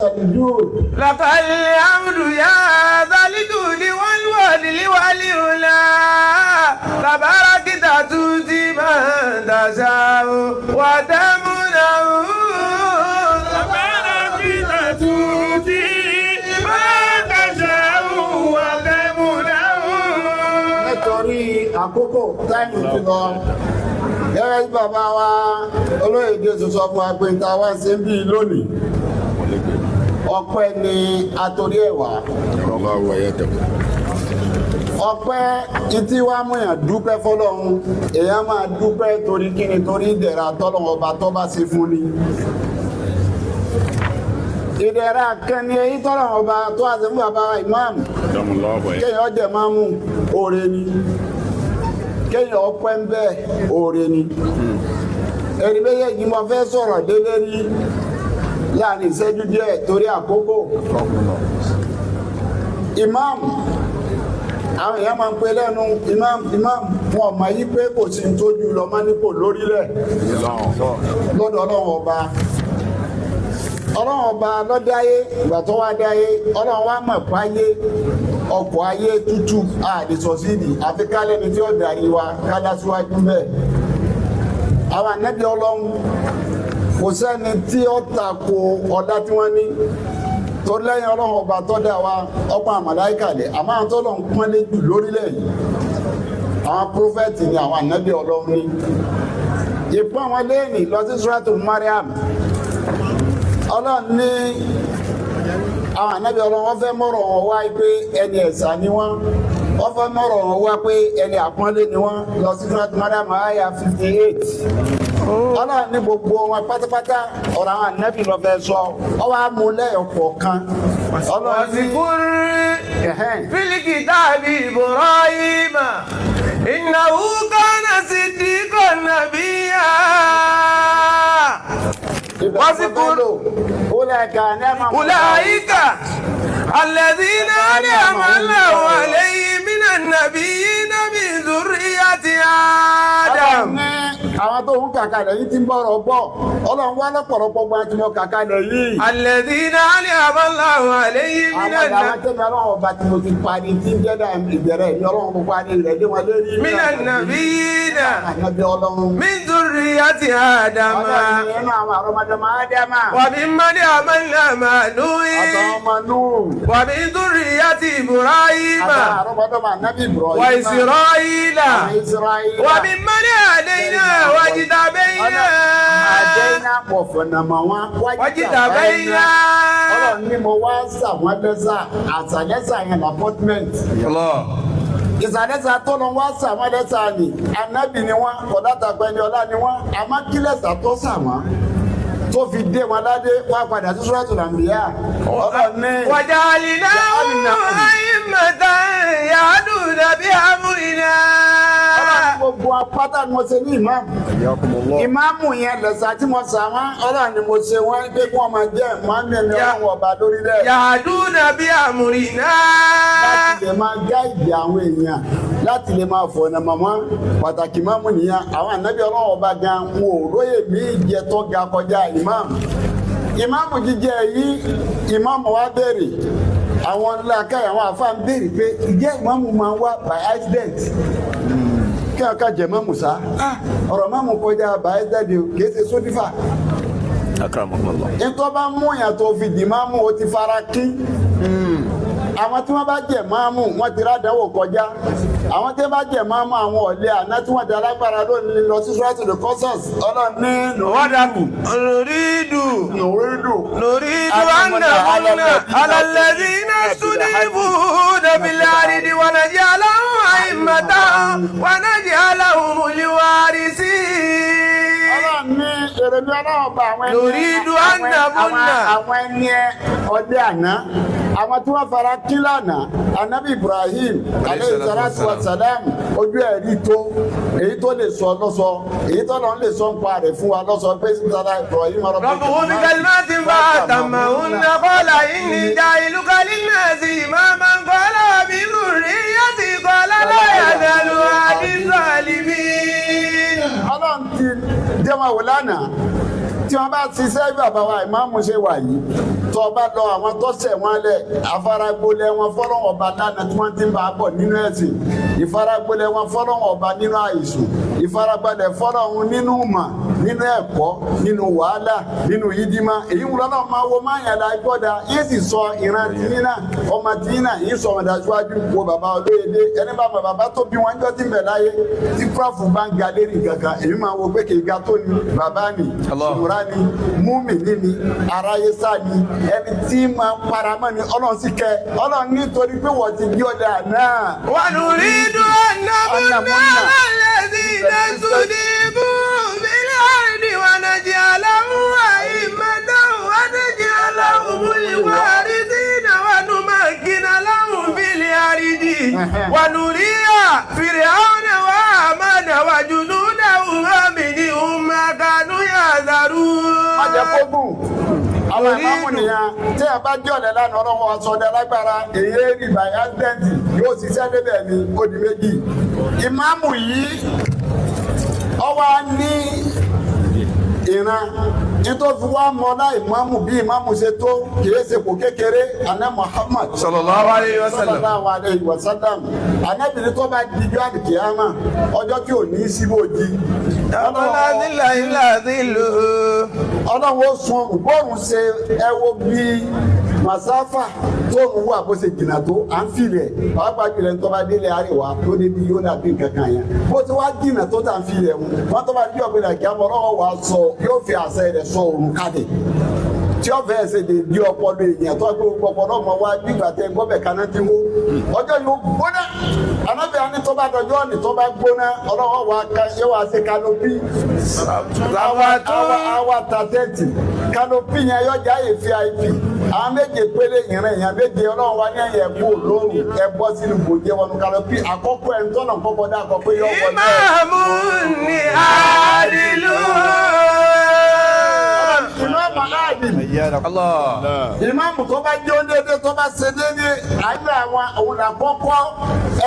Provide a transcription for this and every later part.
لك الحمد يا ذا الجود والفضل والعلا تباركت تؤتي من تشاء وتمنع تباركت تؤتي من تشاء وتمنع. nítorí àkókò táìmù ti lọ gẹ́gẹ́ bí bàbá wa olóyè Jésù sọ fún wa pé ta wá sí bí lónìí ọpẹ́ ni àtòrí ẹ̀wà ọpẹ́ títí wá mú èèyàn dúpẹ́ fọ́lọ́run èèyàn máa dúpẹ́ torí kíni torí ìdẹ̀ra tọ́lọ́run ọba tó bá ṣe fún ni ìdẹ̀ra kẹni èyí tọ́lọ́run ọba tó wá ṣe fún bàbá wa ìmáàmù kéèyàn jẹ máàmù oore ni kéèyàn ọpẹ́ ń bẹ oore ni èrì méjèèjì mo fẹ́ sọ̀rọ̀ délé rí láàrin ìṣẹ́jú díẹ̀ torí àkókò imam àwọn èèyàn máa ń pe lẹ́nu imam wọn ọmọ yí pé kò sí ń tójú lọ máa nípò lórílẹ̀ lọ́dọ̀ ọlọ́run ọba lọ́dáyé ìgbà tó wá dáyé ọlọ́run wá mọ̀ páyé ọkọ̀ ayé tútù àdìsọ̀sídì àfi kálẹ́ni tí ó darí wa kálá síwájú bẹ́ẹ̀ àwọn ànábì ọlọ́run kò sẹ́ni tí ó tako ọ̀dá tí wọ́n ní tó lẹ́yìn ọlọ́run ọba tó dá wa ọ̀pọ̀ àmàláìkà lẹ̀ àmọ́ àwọn tó lọ ń pọ́nlé jù lórílẹ̀ yìí àwọn prófẹ́tì ni àwọn ànábì ọlọ́run ní ìpọ́n wọn lẹ́yìn lọ sí Suratu Mariam ọlọ́run ní àwọn ànábì ọlọ́run wọ́n fẹ́ mọ̀rọ̀ wọn wá pé ẹni ẹ̀sà ni wọ́n fẹ́ mọ̀rọ̀ wọn wá pé ẹni àpọ́nlé ni wọ́n lọ sí Suratu Mariam àyà 58 ọlọ́run ní gbogbo wọn pátápátá ọ̀rọ̀ àwọn ànábì lọ fẹ́ sọ ọwọ́ amúlẹ̀ ọ̀pọ̀ kan ọlọ́run ní fil kitabi Ibrahima innahu kana siddiqan nabiyya wazkur ulaika alladhina an'ama Allahu alayhim minan nabiyyina min dhurriyyati Adam. Àwọn tó ń kàkàlẹ̀ yìí ti ń bọ̀rọ̀ bọ̀ ọlọ́run wá lọ́pọ̀lọpọ̀ gba tí mo kàkàlẹ̀ yìí. Alladhina an'ama Allahu alayhim minan nabiyyina. Àwọn tẹ́lẹ̀ ọlọ́run ọba tí mo ti parí tí ń jẹ́dá ìbẹ̀rẹ̀ ní ọlọ́run mo parí rẹ̀ lé wọn lérí. Minan nabiyyina. Ànábì ọlọ́run. Min dhurriyyati Adam. Ọlọ́run ní ẹnu àwọn àrọ́mọdọ́mọ Ádámà. Wa mimman hamalna ma'a Nuhin. Àtàwọn ọmọ Nuhu. Wa min dhurriyyati Ibrahima. Àtàwọn àrọ́mọdọ́mọ Ànábì Ibrahima. Wa Isra'ila. Wa mimman hadayna wajitabaina. Hadayna wọ̀fọ̀nàmọ̀ wọn. Wajitabaina. Ọlọ́run ní mo wá sàwọn lẹ́sà àtàlẹ́sà yẹn l'appointment. Ìsàlẹ́sà tó lọ wá sàwọn lẹ́sà ni Ànábì ni wọ́n kọ̀dátàgbẹ́ ni ọlá ni wọ́n àmọ́ kí lẹ́sà tó sàwọn tó fi dé wọn ládé wá padà sí Suratul Anbiya. Ọlọ́run ní waja'alnahum a'immatan yahduna bi'amrina. Gbogbo apáta ni mo ṣe ní ìmáàmù yẹn lẹ̀sà tí mo sà wọ́n ọlọ́run ni mo ṣe wọ́n pé kí wọ́n máa jẹ́ ìmáàmù ẹ̀mí ọlọ́run ọba lórílẹ̀. yahduna bi'amrina. láti lè máa gáìdì àwọn èèyàn láti lè máa fọ̀nà mọ̀mọ́ pàtàkì ìmáàmù nìyẹn àwọn ànábì ọlọ́run ọba gan wọn ò róye mí ìjẹ tó ga kọjá ìmáàmù jíjẹ yìí ìmáàmù wa béèrè àwọn làákàyè àwọn àfáà ń béèrè pé ìjẹ́ ìmáàmù máa wá by accident kí a ká jẹ mọ́mù sá ọ̀rọ̀ mọ́mù kọjá báyìí jáde kìí ṣe sódífà nítorí bá mú èèyàn tó fi dì máàmù ó ti fara kí àwọn tí wọ́n bá jẹ máàmù wọ́n ti rádẹ́wò kọjá àwọn tí wọ́n bá jẹ máàmù àwọn ọ̀lẹ́ àná tí wọ́n di alágbára lónìí lọ sí Suratul Qasas ọlọ́ni wọ́dàkù nùrídù anna ala alladhina stud'ifuna fil ardi wa naj'alahum a'immatan wa naj'alahumul warithin. Ọlọ́ni èrè ní ọlọ́run bá nùrídù anna àwọn ẹni ọdẹ àná àwọn tí wọ́n fara kí lánàá Ànábì Ibrahim alayhi salatu wa salam ojú ẹ̀rí tó èyí tó lè sọ lọ́sọ èyí tó lọ́n lè sọ ń pa rẹ̀ fún wa lọ́sọ pé sísára Ibrahim rabbuhu bi kalimatin fatammahunna qala inni ja'iluka linnasi imaman qala min dhurriyyati qala la yanalu ahdi zalimin. Ọlọ́run ti dé wọn wò lánàá tí wọ́n bá ṣiṣẹ́ bàbá wa ìmáàmù ṣe wà yìí tó bá lọ àwọn tó ṣẹ̀ wọ́n lẹ̀ àfaragbolẹ̀ wọn fọ́lọ́run ọba lánàá tí wọ́n ti ń bá a bọ̀ nínú ẹ̀sìn ìfaragbolẹ̀ wọn fọ́lọ́run ọba nínú àìsùn ìfarabalẹ̀ fọ́lọ́run nínú ìmọ̀ nínú ẹ̀kọ́ nínú wàhálà nínú yídímá èyí ń lọ́nà máa wo máa yàrá gbọ́dá yìí sì sọ ìran tìyínà ọmọ tìyínà yìí sọ ọmọdé aṣáájú wo bàbá olóyèdè ẹni bá mọ bàbá tó bí wọn jọ ti bẹ̀ láyé tí fúráfù bá ń ga lérí kankan èyí máa wo pé kì í ga tó ni bàbá ni ìmúra ni múmìnì ni aráyé sá ni ẹni tí máa paramọ́ ni ọlọ́run sì kẹ́ ọlọ́run nítorí pé wọ́n ti bí ọ̀dà náà. wà á rí dùn ọ̀nàmúnà lẹ́sìn lẹ́sùdìbù bílẹ̀ àìní wà nàìjíríà àìmọ́tò wà nàìjíríà والوارثين ونمكن لهم في الأرض ونري فرعون وهامان وجنودهما منهم ما كانوا يحذرون. àwọn ìmáàmù nìyẹn tí a bá jẹ́ ọ̀lẹ́ lánàá ọlọ́run ọ̀sọ̀dẹ lágbára èyí rí bàyá dẹ́ǹtì yóò ṣiṣẹ́ débẹ̀ ní odi méjì. ìmáàmù yìí ọwọ́ ní ìran nítorí wá mọ́lá ìmáàmù bí ìmáàmù ṣe tó kìí ṣe kò kékeré àná Muhammad sallallahu alayhi wa sallam anábìrin tó bá dijọ́ àdìkìyàmà ọjọ́ tí ò ní síbòjì ọlọ́run ó sun ògbóòrùn ṣe ẹwọ bí màsáfà tó ń wà bó ṣe jìnnà tó à ń filẹ̀ pàápàá jùlọ tó bá délé àríwá tó débi yóò dàbí kankan yẹn bó ti wá jìnnà tó tà ń filẹ̀ wọn tó bá dijọ́ àgbẹ̀dà kí á mọ̀ ọlọ́wọ́ wàá sọ yóò fi àṣẹ rẹ̀ sọ òrùn kalẹ̀ tí ó fẹ́ ṣe lè di ọpọlọ èèyàn tó gbé ọpọlọ ọmọ wa nígbà tẹ gbọ́bẹ̀ kaná tí wó ọjọ́ yóò gbóná anábìá ní tó bá dọjọ́ ọ̀nì tó bá gbóná ọlọ́wọ́ wa yóò wá ṣe kanopi àwa tàtẹ́tì kanopi yẹn yóò já yè VIP àwọn méje péré ìrìn èèyàn méje ọlọ́wọ́ wa ní ẹ̀yẹ kú lóru ẹ bọ́ sínú bòjẹ́ wọnú kanopi àkọ́kọ́ ẹ̀ ń tọ́nà kọ́kọ́ dá àkọ́kọ́ yóò wọlé. ìmáàmù ni àdìlú. ìmáàmù tó bá jẹ́ déédéé tó bá ṣe déédéé àyè àwọn òun àkọ́kọ́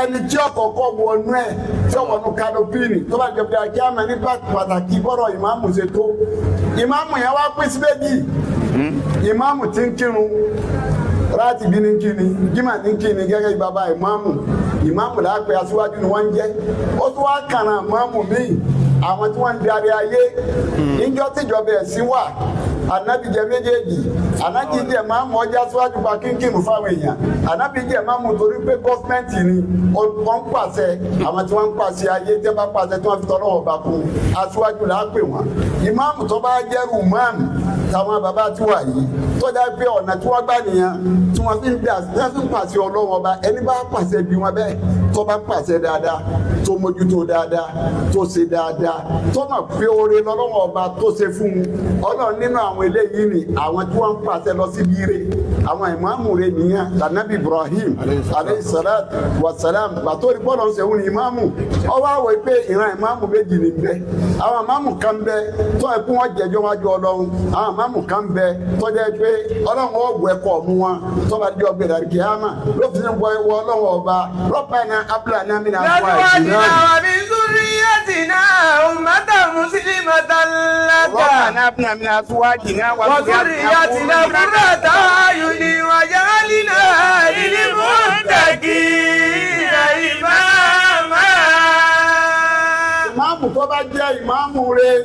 ẹni tí ọ̀kọ̀ọ̀kọ̀ wọnú ẹ̀ tí ó wọnú kanopini tó bá jẹ́ pé àkí àmọ́ ní pàtàkì bọ́rọ̀ ìmáàmù ṣe tó ìmáàmù yẹn wá pín sí méjì ìmáàmù tí ń kírun láti bí ní kíni jimá ní kíni gẹ́gẹ́ bí bàbá ìmáàmù láàpẹ́ aṣíwájú ni wọ́n ń jẹ́ ó tún wá kànáà ìmáàmù míì àwọn tí wọ́n ń darí ayé níjọ́ tíjọba ẹ̀sìn wà anabi jẹ méjèèjì anabi jẹ máa mọ ọjà síwájú pa kínkínù fáwọn èèyàn anabi jẹ máa mú torí pé gọọmenti ni wọn ń pàṣẹ àwọn tí wọn ń pàṣẹ ayé tí wọn bá pàṣẹ tí wọn fi tọrọ ọba kún aṣíwájú là á pè wọn ìmáàmù tó bá jẹrù máàmù táwọn bàbá tí wà yìí tọ́jà pé ọ̀nà tí wọ́n gbà nìyẹn tí wọ́n fi ń dà tí wọ́n fi ń pàṣẹ ọlọ́wọ́ ọba ẹni bá pàṣẹ bí wọn bẹ́ẹ̀ tó bá pàṣẹ dáadáa tó mójútó dáadáa tó ṣe dáadáa tó mọ̀ pé oore lọ́lọ́wọ́ ọba tó ṣe fún un ọlọ́run nínú àwọn eléyìí ni àwọn tí wọ́n ń pàṣẹ lọ síbi ire àwọn ìmáàmù rẹ̀ nìyẹn lànàbí Ibrahim aleyhisalaam wasalaam bàtóri bọ́ọ̀lù ọ̀sẹ̀ òun ni ìmáàmù ọwọ́ àwọ̀ pé ìran ìmáàmù méjì ní bẹ́ẹ̀ àwọn ìmáàmù kan bẹ tó ẹ̀ kún wọn jẹjọ́ wájú ọlọ́run àwọn ìmáàmù kan bẹ tó jẹ́ pé ọlọ́run ọ̀gbọ̀ ẹ̀kọ́ ọ̀mú wọn tó bá di ọgbẹ̀rẹ̀ àríkìyàmà ló fi ń wọ ọlọ́run ọba rọ́pàna abúlànà mi náà fún وذريتنا قرة أعين وجعلنا للمتقين إماما. ìmáàmù tó bá jẹ́ ìmáàmù rẹ̀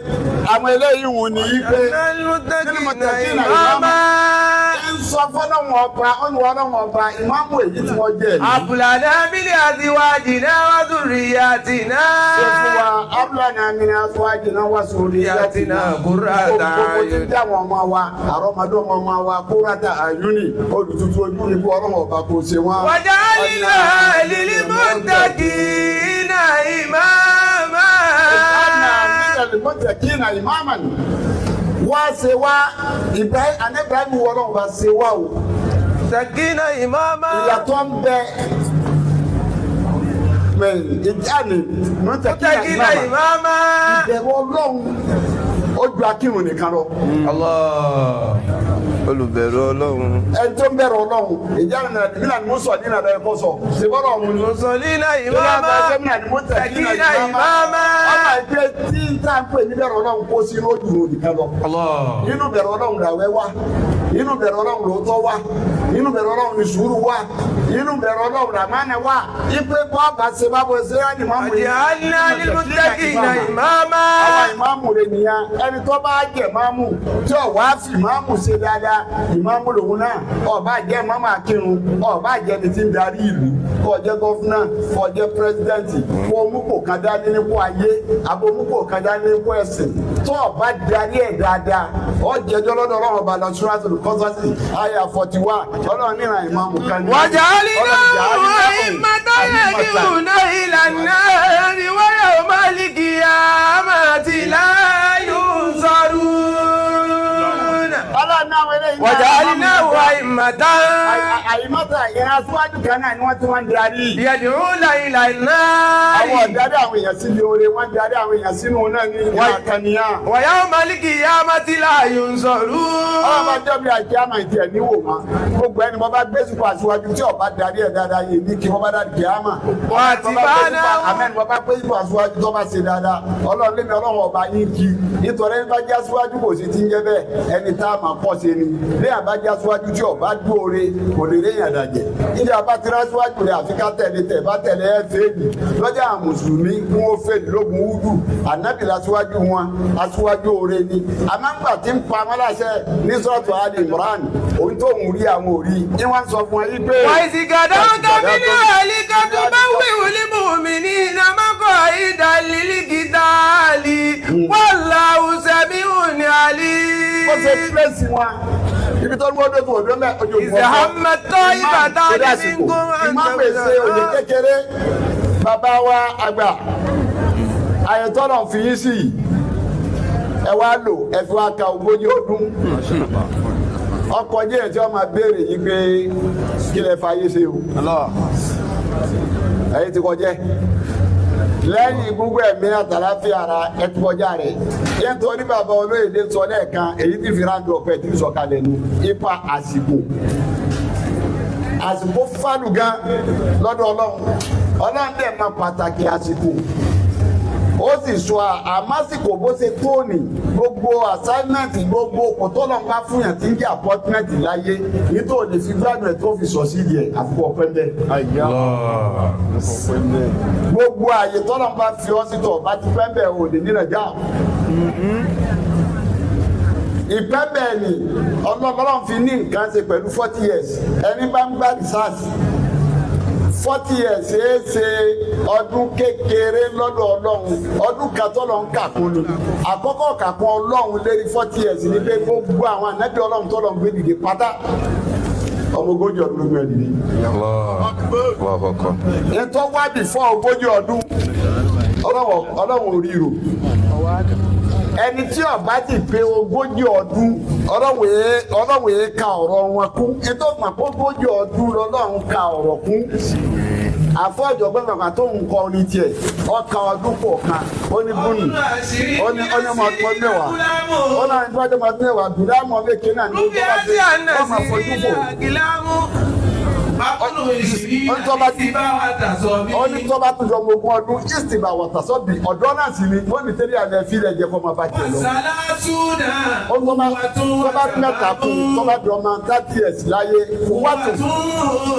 àwọn eléyìí wù ní ipe للمتقين إماما. sọ fọlọ́wọ́n ọba olùwọ́lọ́wọ́n ọba ìmáàmù èyí tí wọ́n jẹ́ yìí. أبلنا بأزواجنا وذرياتنا. ṣe fún wa abúlànà mi ní aṣáájìná wá sórí Yatina qurrata ayuni. gbogbo ti dá wọn ọmọ wa àrọ́mọdé ọmọ wa qurrata ayuni olùtútù ojú ni kó ọlọ́wọ́n ọba kò ṣe wọn. وجعلنا للمتقين إماما. للمتقين إماما wá ṣe wá Ibrahim wọlọ́wọ́ bá ṣe wá o. Sakina imama. ìyàtọ̀ ń bẹ ìjáni Sakina imama. ìbẹ̀rù Ọlọ́run ó ju akírun nìkan lọ. Allah. Olùbẹ̀rù Ọlọ́run. ẹni tó ń bẹ̀rù Ọlọ́run ìjáni náà nígbà ni mo sọ nínú ẹ̀rọ ẹ̀kọ́ sọ ṣe bọ́lá ọ̀run ni. Musolina imama. Sakina imama. ọmọ ìgbẹ́ tí n ta pé níbẹ̀rù Ọlọ́run kó sí lójú nìkan lọ. Allah. nínú bẹ̀rù Ọlọ́run làwẹ̀ wá inú bẹ̀rẹ̀ ọlọ́run lóòótọ́ wà inú bẹ̀rẹ̀ ọlọ́run ní sùúrù wà inú bẹ̀rẹ̀ ọlọ́run ràmánà wà ipe bọ́ bá ṣe bá bọ́ ṣe rẹ́ ni máa mú yìí. àjàlá lílmùtẹ́kìnà ìmáàmá. àwọn ìmáàmù rẹ̀ nìyẹn ẹni tó bá jẹ́ máàmù tí ò wá fi ìmáàmù ṣe dáadáa ìmáàmù lòun náà ó bá jẹ́ máàmù akírun ó bá jẹ́ ni tí ń darí ìlú kó jẹ́ gọ́fúnà kó jẹ́ pírẹsidẹ́ǹtì kó mú kò kan dání nípò ayé àbò mú kò kan dání nípò ẹ̀sìn tó o bá darí ẹ̀ dáadáa ó jẹjọ́ lọ́dọ̀ ọlọ́run ọba lọ Suratul Qasas àyà 41 ọlọ́run níran ìmáàmù kan ní. waja'alnahum a'immatan yahduna ila an-nari wa yawmal qiyamati la yunsarun. waja'alnahum a'immatan. àyìmọ́tà ìran aṣíwájú kan náà ni wọ́n tún wọ́n ń darí. yad'una ila an-nari. àwọn ọ̀darí àwọn èèyàn síbi oore wọ́n darí àwọn èèyàn sínú náà ní ìlú àkànníyàn. wa yawmal qiyamati la yunsarun. ọlọ́run bá jọ́bi àti àmà ìtì ẹ̀ níwò mọ́ gbogbo ẹni wọ́n bá gbé sípò aṣíwájú tí ọba darí ẹ̀ dáadáa yìí ní kí wọ́n bá dárí kíámà. wọ́n ti bá náà. àmẹ́ni wọ́n bá gbé sípò aṣíwájú tó bá ṣe dáadáa ọlọ́run lémi ọlọ́run ọba yín kí nítorí ẹni bá jẹ́ aṣíwájú kò sí ti ń jẹ́ bẹ́ẹ̀ ẹni tá a máa pọ̀ sí ni bí àbájá aṣíwájú tí ọba dúore kò lè rí èèyàn dàjẹ́ ìdí àbátírá aṣíwájú rẹ̀ àfi ká tẹ̀lé tẹ̀ bá tẹ̀lé ẹ̀ fẹ́ẹ̀lì lọ́jà àwọn mùsùlùmí kí wọ́n fẹ́ẹ̀lì lógun wúdù ànábì aṣíwájú wọn aṣíwájú oore ni àmàgbà tí ń pa amáláṣẹ ní sọ́ọ̀tù Ali Imran òun tó ń rí àwọn òrí ni wọ́n sọ fún ẹ yí pé. wà á sì gàdá tóbi ní àlíkà tó bá wíwù ní mùmíní ìnàmọ́kọ̀ ìdálílì kìtàlì wallahu sami'un alim. ó ṣe pílẹ̀sì wọn ibi tó ń wọ́dọ̀ tó ọdún mẹ́ ojú ìfọ̀fọ́. ìsàmẹ́tọ́ ìbàdà ní gbọ́n. ìmáàmù èsè òye kékeré bàbá wa àgbà àyẹ̀tọ́nà fi yín sí yìí ẹ wá lò ẹ fi wá ka ogójì ọdún ọkọ̀ jẹ́ tí wọ́n máa béèrè yìí pé kí lẹ fa ayé ṣe o ẹ̀yin ti kọjẹ́ lẹ́yìn gbogbo ẹ̀mí àtàláfíà ara ẹ ti kọjá rẹ̀ yẹn tó ní bàbá olóyèdè sọ lẹ́ẹ̀kan èyí ti fi ráńdù ọ̀pẹ tí sọ kalẹ̀ nu ipa àsìkò fánù gan lọ́dọ̀ ọlọ́run dẹ̀ máa pàtàkì àsìkò ó sì sọ àmásìkò bó ṣe tóòní gbogbo assignment gbogbo kòtọ́lọ́ bá fún yàn tí ń jẹ́ appointment láyé nítorí lè fi gbádùn ẹ̀ tó fi sọ sí yẹ àfikún ọ̀pẹ́ bẹ́ẹ̀. gbogbo àyè tọ́lọ́ bá fi ọ́ sí tọ̀ bá ti pẹ́ bẹ́ẹ̀ ò lè nílẹ̀ já. ìpẹ́ bẹ́ẹ̀ ni ọlọ́run fi ní nǹkan ṣe pẹ̀lú 40 years ẹni bá ń gbá research 40 years ṣe é ṣe ọdún kékeré lọ́dọ̀ ọlọ́run ọdún kan tọ́lọ̀ ń kàkún ni àkọ́kọ́ kàkún ọlọ́run lérí 40 years ní pé gbogbo àwọn ànábì ọlọ́run tọ́lọ̀ ń gbé dìde pátá ọmọ ogójì ọdún ló gbé dìde. ètò wá before ogójì ọdún ọlọ́run ò ríro ẹni tí ọba ti pé ogójì ọdún ọlọ́run èé ka ọ̀rọ̀ wọn kún ètò ìpàpọ̀ ogójì ọdún lọ́lọ́run ka ọ̀rọ̀ kún àfọ́jọ́gbọ́n kankan tó ń kọ orin tiẹ̀ ọkà ọdún kọ̀ọ̀kan ó ní bùnú ó ní ọmọ ọdún mẹ́wàá ó náà ní ọjọ́ ọdún mẹ́wàá dùdámọ̀ méje náà ní ọjọ́ bá ti ọmọ fojú fò ọdún tó bá tún jọ ogún ọdún ìsìnbà wọ̀tàsọ́ bí ọ̀dọ́ náà sì ni wọ́n ní tẹ́lẹ̀ àmì ẹ̀fí rẹ̀ jẹ́ kó máa bá jẹ lọ. ó tó bá mẹ́ta kú tó bá di ọmọ 30 years láyé wọ́tò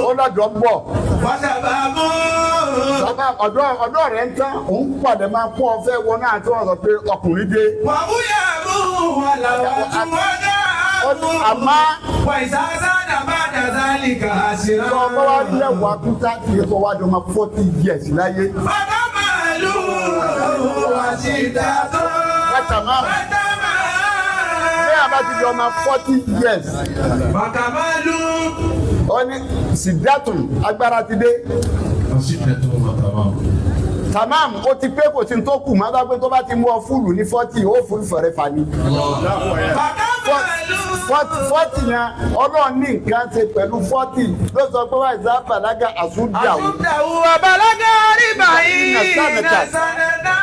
ó lọ́dọ̀ ń bọ̀. ọ̀dọ́ rẹ̀ ń tán òun pàdé máa kó ọfẹ́ wọn náà tí wọ́n sọ pé ọkùnrin dé. wàhúyà mú wàlàwà tún wọ́dà. ọdún àmọ́. wà ìsáásá dàbà dàzálì kà á sí rà. sọ ọmọ wa ní ẹwà kú 30 years ọwọ́ àjọ máa 40 years láyé. bàbá màálù wà sí ìdátọ́. bàtà máa bí a bá ti di ọmọ 40 years. bàtà màálù. ó ní sídàtún agbára ti dé. tamam ó ti pé kò sí tó kù máa bá pé tó bá ti mú ọ fúlù ní 40 ó fún fẹ̀rẹ̀ fani. 40 yẹn ọlọ́run ní nǹkan ṣe pẹ̀lú 40 ló sọ pé wá ìsá bàlágà àsúndàwó. àsúndàwó àbàlágà rí báyìí nàṣánẹ́dá.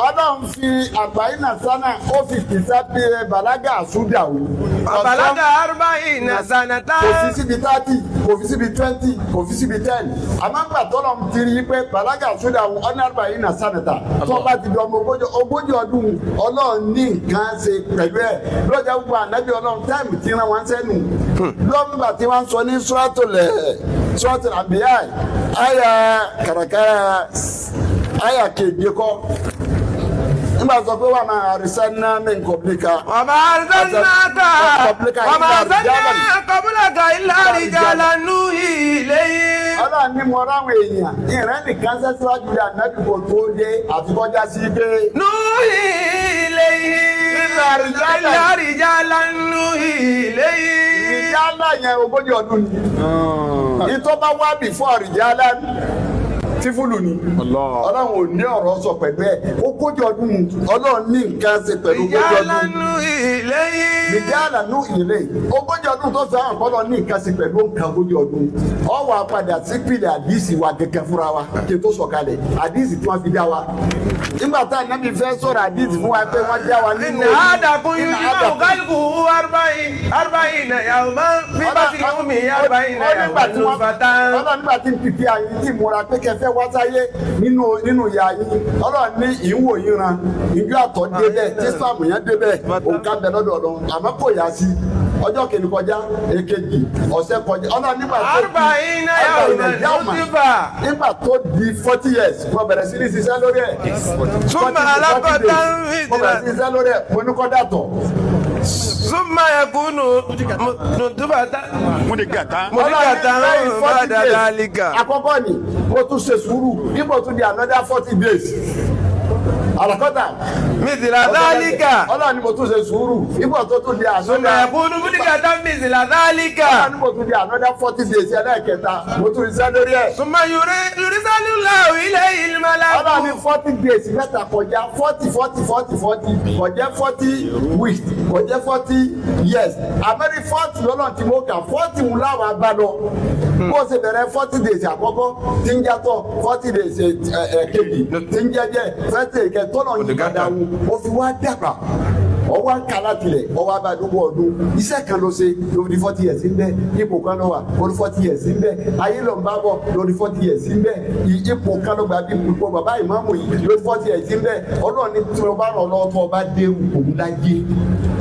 ọlọ́run fi àgbáyé nàṣánà ó fi kìsà bí bàlágà àsúndàwó Bàbálágà arba'ina sanata. Kò fi síbi 30, kò fi síbi 20, kò fi síbi 10. Àmọ́ gbà tọ́lọ̀ ti rí i pé bàlágà sódà ọ̀nà arba'ina sanata. Tó bá ti dọ̀ ogójì ọdún Ọlọ́run ní nǹkan ṣe pẹ̀lú ẹ̀. Lọ́jà gbogbo ànábì Ọlọ́run táìmù tí wọ́n wá ń sẹ́nu. Lọ́mùbà tí wọ́n sọ ní Suratul Anbiya àyà kàràkàrà àyà keje kọ́. Nígbà sọ pé wà máa arsalna min qablika. Wa ma arsalnaka illa rijalan nuhi ilayhim. Ọlọ́run ní mo ráwọn èèyàn ìrẹ́ nìkan sẹ́síwájú rẹ̀ ànábì kò tó dé àfikọ́já sí pé. Nuhi ilayhim. Illa rijalan nuhi ilayhim. Rìjálà yẹn ogójì ọdún ni. Ìtọ́ bá wá before rìjálà tí fúlù ni Ọlọ́run ò ní ọ̀rọ̀ sọ pẹ̀lú ẹ̀ ogójì ọdún Ọlọ́run ní nǹkan ṣe pẹ̀lú ogójì ọdún Rìjálà nú ìlẹ̀ ogójì ọdún tó fẹ́ àwọn ọ̀pọ̀lọ́ ní nǹkan ṣe pẹ̀lú nǹkan ogójì ọdún ọwọ́ apàdà sí pìlẹ̀ àdìsí wa gẹ́gẹ́ fúnra wa kí n tó sọ̀kalẹ̀ àdìsí tí wọ́n fi dá wa nígbà tá ànábì fẹ́ sọ̀rọ̀ àdìsí fún wa pé wọ́n dá wa nínú àdàkùn yìí náà kálukú arba'ina yawman bí bá ti kú mi arba'ina yawman ló fata. Ọlọ́run nígbà tí n pìpì àyè tí múra pé kẹfẹ́ wá sáyé nínú ìyá yìí Ọlọ́run ní ìwò yìí ran ìjọ àtọ̀ débẹ̀ tí sàmù yẹn débẹ̀ òǹkà bẹ̀ lọ́dọ̀ Ọlọ́run àmọ́ kò yá sí ọjọ́ kìíní kọjá èkejì ọ̀sẹ̀ kọjá Ọlọ́run nígbà tó di 40 years wọ́n bẹ̀rẹ̀ sí ní ṣiṣẹ́ lórí ẹ̀ súnmọ́ alákọ̀ọ́tà ń wọ́n bẹ̀rẹ̀ sí ní ṣiṣẹ́ lórí ẹ̀ mo ní kọ́ dàtọ̀. Súnmọ́ yakunu nùtúbàtà. Múdìgàtà. Ba'da dhalika. Àkọ́kọ́ ni mo tún ṣe sùúrù bí mo tún di another 40 days. Àlàkọ́tà. Mithla dhalika. Ọlọ́run ni mo tún ṣe sùúrù bí mo tún di another. Súnmọ́ yakunu múdìgàtà mithla dhalika. Ọlọ́run ni mo tún di another 40 days ẹlẹ́ẹ̀kẹta mo tún ṣiṣẹ́ lórí ẹ̀. Súnmọ́ yursalullahu ilayhil malaku. Ọlọ́run ni 40 days mẹ́ta kọjá 40 kọjá 40 weeks kọjá 40 years àmẹ́rí 40 lọ́nà tí mo kà 40 ń láwọn agbádọ bó ṣe bẹ̀rẹ̀ 40 days àkọ́kọ́ tí ń jàtọ̀ 40 days kejì tí ń jẹ́jẹ́ fẹ́tẹ̀ ìkẹtọ́nà yìí dáadáa ó fi wá dàgbà ọwọ́ àkàlà tilẹ̀ ọwọ́ abàdúgbò ọdún iṣẹ́ kan ló ṣe lórí 40 years ń bẹ ipò kan ló wà lórí 40 years ń bẹ ayé ló ń bá bọ̀ lórí 40 years ń bẹ ipò kan ló gba bí ipò bàbá ìmáàmù yìí lórí 40 years ń bẹ ọlọ́run ní tí wọ́n bá rọ̀ lọ́wọ́ tó ọba dé òun láyé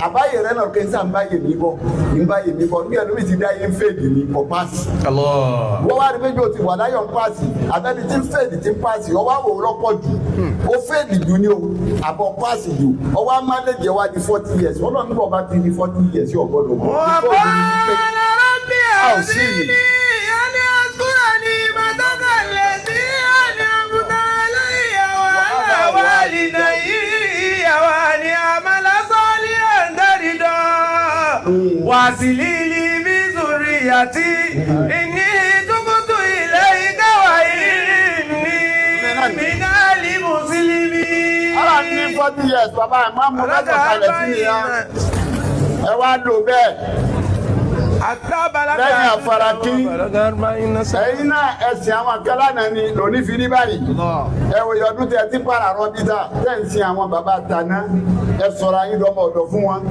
àbáyé rẹ náà kí n sá ń báyé mi bọ̀ ń báyé mi bọ̀ nígbà lórí ti dá yé ń fèdè ní ọ̀ páàsì. wọ́n wá rí méjì ó ti wà láyọ̀ ń páàsì àbẹ́ni tí ń fèdè ti ń páàsì ọwọ́ àwò lọ́pọ̀ jù ó fèdè jù ní o àbọ̀ páàsì jù ọwọ́ á má lè jẹ́ wá di 40 years ọlọ́run nígbà ọba ti di 40 years yóò gbọ́dọ̀ gbọ́. wọ́n bá lára bí ẹ̀sìn ní ẹni àkúrà ní ìbátanà lè sí ẹni àbúdá aláìyàwó aláwálìdá yìí ìyàwó ni àmàlà sọ́ọ́lì ẹ̀ńdẹ́rìdọ́ wàsílìlì bí zuriyati ìní tukutu ilẹ̀ ìkáwá ìní minali mùsùlùmí. ọ̀rọ̀ ní 40 years bàbá ẹ̀ máa mú lọ́jọ́ kalẹ̀ sí ìyá ẹ wá lò bẹ́ẹ̀. lẹ́yìn àfarakí ẹ̀yin náà ẹ̀sìn àwọn akẹ́lá náà ni lóní fi ní báyìí ẹ wòye ọdún tẹ ti para rọ́bítà tẹ̀ ń sin àwọn bàbá tàná ẹ sọ̀rọ̀ ayé lọ́mọ ọ̀dọ̀ fún wọn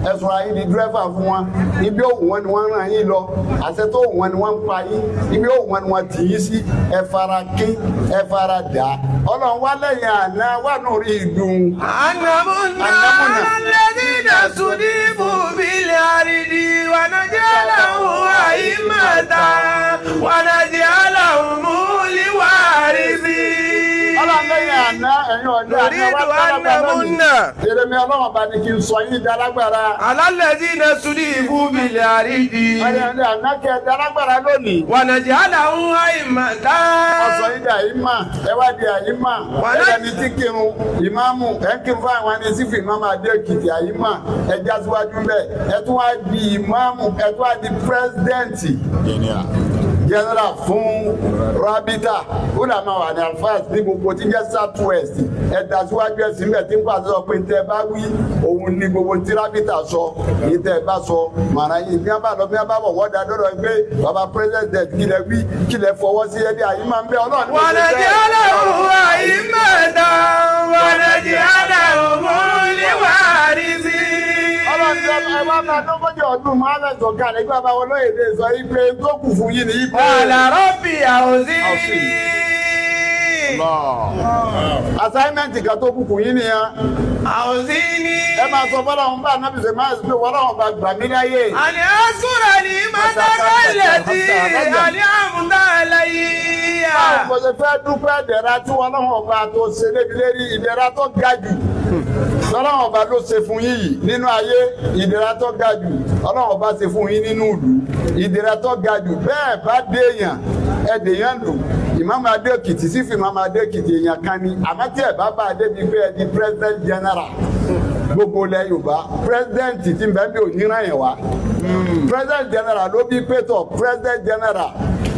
ẹ sọ̀rọ̀ ayé di dírẹ́fà fún wọn ibi òun wọn ni wọ́n rán yín lọ àṣẹ tó òun wọn ni wọ́n ń pa yín ibi òun wọn ni wọ́n tì yín sí ẹ fara kí ẹ fara dà ọlọ́run wá lẹ́yìn àná wà lórí ìdùn. ànàmúnà lẹ́dínà sùdìbù bílẹ̀ àrídì wànájẹ́ aláwọ̀ àyímọ̀ta wànájẹ́ aláwọ̀ múlíwàrísí. ọlọ́run lẹ́yìn àná ẹ̀yin ọ̀dọ́ àná wá tálágbá lónìí. Èrèmí ọlọ́run bá ní kí n sọ yín dálágbára. alálẹ́dínà sùdìbù bílẹ̀ àrídì. ẹ̀yin àná kẹ́ dálágbára lónìí. wànájẹ́ aláwọ̀ àyímọ̀ta. ọ̀sọ̀ yín dà yín mà ẹ wá di àyímà ẹni tí kírun ìmáàmù ẹ kírun fún àwọn ẹni tí fi ìmáàmù adé èkìtì àyímà ẹ já síwájú bẹ́ẹ̀ ẹ tún wá di ìmáàmù ẹ tún wá di pírẹsidẹ́ǹtì general fún rabita ulama wà ní alfas ní gbogbo tí jẹ́ south west ẹ dá síwájú ẹ̀sìn bẹ́ẹ̀ tí ń pàṣẹ sọ pé tẹ́ bá wí òun ní gbogbo tí rabita sọ èyí tẹ́ bá sọ màrá yìí bí wọ́n bá lọ bí wọ́n bá bọ̀ wọ́n dá dọ́dọ̀ pé baba president kílẹ̀ wí kílẹ̀ fọwọ́ sí ẹni àyímà ń bẹ ọlọ́run. wàlẹ́jì aláwọ̀ àyímọ̀ta wàlẹ́jì aláwọ̀ múlíwàrísí. máa dọ́gbọ́jọ́ ọdún máa ń lẹ́sọ̀ kalẹ̀ gbá bá wọn lóyèdè sọ ipe tó kù fún yín ní ipe. Qala rabbi awzi'ni. Assignment kan tó kù fún yín nìyẹn. Awzi'ni. Ẹ máa sọ fọ́lá wọn bá nábì ṣe máa ṣe wọ́n láwọn bá gbà mí láyé. Ani azkura ni'mataka allati an'amta alayya. Báwo mo ṣe fẹ́ dúpẹ́ ìdẹ̀ra tí wọ́n láwọn bá tó ṣe lébi lérí ìdẹ̀ra tó ga jù. Ọlọ́run ọba ló ṣe fún yín yìí nínú ayé ìdẹ̀ra tó ga jù. Ọlọ́run ọba ṣe fún yín nínú ìlú ìdẹ̀ra tó ga jù. Bẹ́ẹ̀ bá déèyàn ẹ̀dẹ̀yàn lò. Ìmáàmù Adéòkìtì sí fi Ìmáàmù Adéòkìtì èèyàn kan ni àmọ́ tí ẹ̀ bá bá a débi pé ẹ di president general gbogbo ilẹ̀ Yorùbá president tí ń bẹ́ẹ̀ bí òníran yẹn wá president general ló bí pétọ̀ president general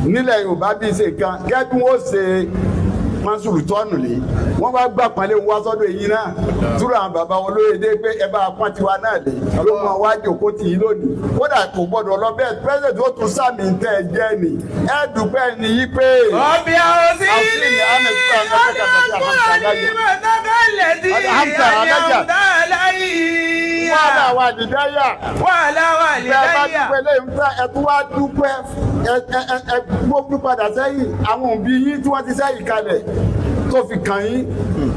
nílẹ̀ Yorùbá bí ṣe kan kẹ́bí wọ́n ṣe Mansuru tọ́nù lé wọ́n bá gbà pọ́nlé wá sọ́dọ̀ èyí náà túrọ̀ àwọn bàbá wọn lóye dé pé ẹ bá pọ́n tiwa náà lé ló mọ wájú òkú tì í lónìí kódà kò gbọdọ̀ lọ bẹ́ẹ̀ president ó tún sàmì tẹ́ ẹ jẹ́ ni ẹ dùpẹ́ ni yí pé. Rabbi awzi'ni an ashkura ni'mataka allati an'amta alayya. Wàhálà wà nídáyà. Wàhálà wà nídáyà. Bẹ́ẹ̀ bá dúpẹ́ lẹ́yìn tá ẹ tún wá dúpẹ́ ẹ gbógun padà sẹ́yìn àwọn òbí yín tí wọ́n ti sẹ́yìn kalẹ̀ tó fi kàn yín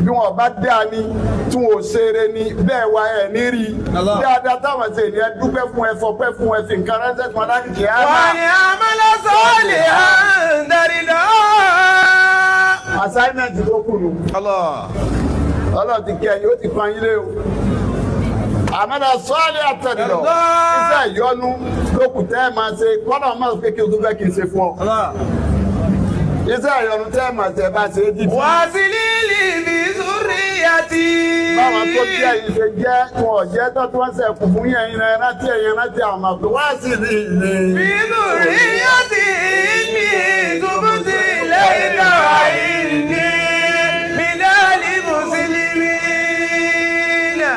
bí wọn bá dá ní tí wọn ò ṣeré ní bẹ́ẹ̀ wá ẹ̀ ní rí dáadáa táwọn ṣe ní ẹ dúpẹ́ fún ẹ fọpẹ́ fún ẹ fi nǹkan ránṣẹ́ tí wọn láti kí á náà. Wa ni amala salihan darida. Assignment tó kù nù. Ọlọ́run ti kí ẹyin ó ti pan yín lé o. Àmọ́dá sọ́ọ̀lì àtẹ̀dọ̀ iṣẹ́ ìyọnu lókùtẹ́ ẹ̀ máa ṣe kọ́nà máa fi kí o tó fẹ́ kí n ṣe fún ọ. Iṣẹ́ ìyọnu tẹ́ ẹ̀ máa ṣe bá ṣe é dìbò. Wasilili bi zurriyati. Báwọn tó jẹ́ ìṣe jẹ́ wọn jẹ́ tó tí wọ́n ṣe kù fún yẹn iná ẹ̀ rántí ẹ̀yẹn rántí àwọn máa fi wá sí ní ilé. Bi zurriyati inni tubtu ilayka wa inni minal muslimina.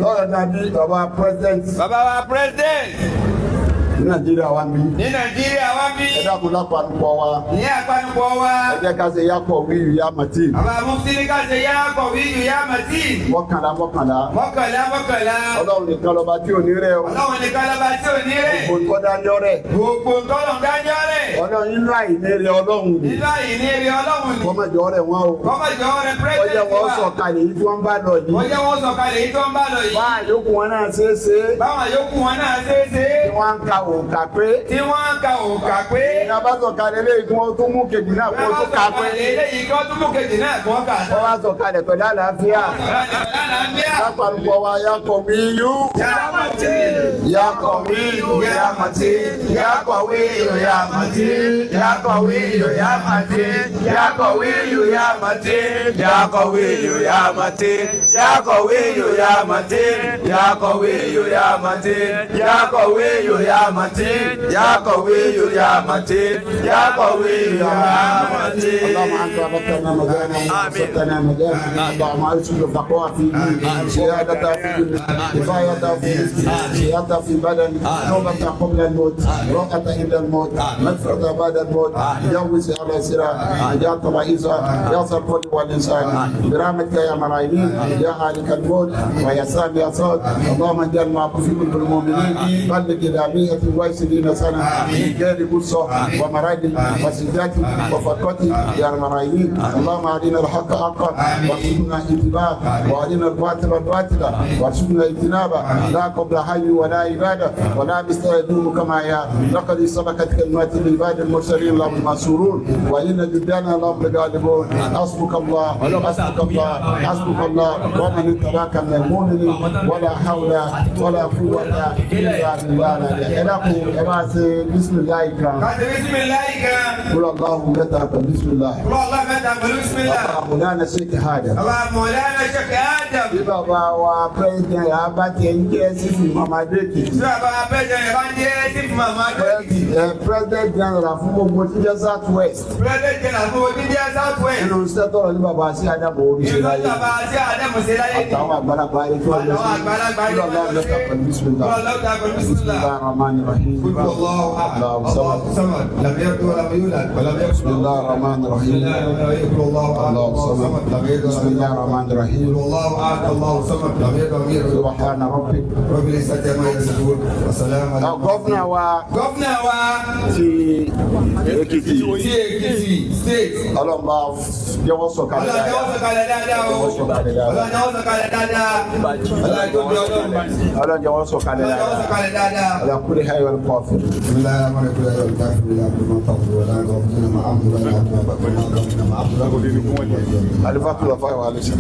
Lọ́rọ̀ dàbí bàbá president. Bàbá wa president. Ní Nàìjíríà wa mi. Ní Nàìjíríà wa mi. Ẹ dákun lápapọ̀ wa. Ní àpanupọ̀ wa. Ẹ jẹ́ ká ṣe yápọ̀ wíyù yá màtí. Bàbá Mufti ní ká ṣe yápọ̀ wíyù yá màtí. Mọ́kànlá. Mọ́kànlá. Ọlọ́run nìkan lọ́ba tí ò ní rẹ̀ o. Ọlọ́run nìkan lọ́ba tí ò ní rẹ̀. Gbogbo nǹkan dájọ́ rẹ̀. Gbogbo nǹkan dájọ́ rẹ̀. Ọlọ́run nínú àìní rẹ̀ Ọlọ́run ni. Nínú àìní rẹ̀ Ọlọ́run ni. Kọ́mọ̀jọ́ rẹ̀ wọ́n o. Kọ́mọ̀jọ́ rẹ̀ president wa. Ọjọ́ wọn sọ̀kalẹ̀ yìí tí wọ́n bá lọ yìí. Ọjọ́ wọn sọ̀kalẹ̀ yìí tí wọ́n bá lọ yìí. Báà yòókù wọn náà ṣe é ṣe. Báwọn yòókù wọn náà ṣe é ṣe. Tí wọ́n ń ka òǹkà pé. Tí wọ́n ń ka òǹkà pé. Ní abá sọ̀kalẹ̀ lé ìgbọ́n tó mú kejì náà kó tó ka pé. Eléyìí kí wọ́n tún mú kejì náà kí wọ́n kà. Wọ́n wá sọ̀kalẹ̀ pẹ̀lú àlàáfíà. Lápapọ̀ wa yá kọ̀ wíyú. Yá kọ̀ wíyú yá màtí. Yá kọ̀ wíyú yá màtí. Yá kọ̀ wíyú yá màtí. Yá kọ̀ wíyú yá màtí. Yá kọ̀ wíyú yá màtí. Yá kọ̀ wíyú yá màtí. Yá kọ̀ wíyú yá màtí. Yá kọ̀ wíyú yá màtí. Yá kọ̀ wíyú yá màtí. Yá kọ̀ wíyú yá màtí. اللهم أنت ربنا مجانا وسطنا مجانا اللهم أرسل التقوى في سيادة في كفاية في سيادة في بدن توبة قبل الموت روحة عند الموت مغفرة بعد الموت جوز على سرا نجاة رئيسا يا صفوت والإنسان برحمتك يا مرايين يا خالق الموت ويا سامي الصوت اللهم اجعل ما في قلوب المؤمنين بلغ جميع الواسدين سنة من غير قصة ومراد وسجات وفقات يا المرايين اللهم اهدنا الحق حقا وارزقنا اتباعه واهدنا الباطل باطلا وارزقنا اجتنابه لا قبل حي ولا عباده ولا مستعدون كما يا لقد سبقت كلمات العباد المرسلين لهم المنصورون وان جدنا لهم الغالبون حسبك الله حسبك الله حسبك الله ومن اتبعك من المؤمنين ولا حول ولا قوه الا بالله بسم الله بسم الله قل الله متى بسم الله والله متى بسم الله مولانا Sheikh Adam. مولانا Sheikh Adam. Bí bàbá wa president yà bá tiẹ̀ ń jẹ́ sífì Mama Adékìtì. Bí bàbá president yà bá ń jẹ́ sífì Mama Adékìtì. President general fún gbogbo jíjẹ́ South West. President general fún gbogbo jíjẹ́ South West. Nínú sẹ́tọ̀rọ̀ ní bàbá sí Adamu oríṣi láyé. Nínú bàbá sí Adamu sí láyé. Àtàwọn àgbàlagbà ayé tó lọ sí. Àtàwọn àgbàlagbà ayé tó lọ sí. Bismillah ar-Rahman ar-Rahim. Allahu samad. Lam yalid wa lam yulad wa lam yakul Bismillah ar-Rahman ar-Rahim. الله الله الصمد. بسم الله الرحمن الرحيم. أحد الله الصمد لم يلد ولم يولد subhana rabbik. رب العزة عما يصفون وسلام على gọ́fúnà wa gọ́fúnà wa ti Èkìtì ti Èkìtì state. ọlọ́mọba jẹ́wọ́ sọ̀kalẹ̀ Ọlọ́jọ́ sọ̀kalẹ̀ dáadáa o. Ọlọ́jọ́ sọ̀kalẹ̀ dáadáa. Ọlọ́jọ́ bí ọlọ́run. ọlọ́jẹ́wọ́ sọ̀kalẹ̀ Ọlọ́jọ́ sọ̀kalẹ̀ dáadáa. ọlọ́kùnrin hayọ̀ kọfì. بسم الله الرحمن الرحيم يا الكافر لا بما تقول ولا ربنا ما عبد ولا عبد ما عبد ما عبد alifatulafa wa alisa.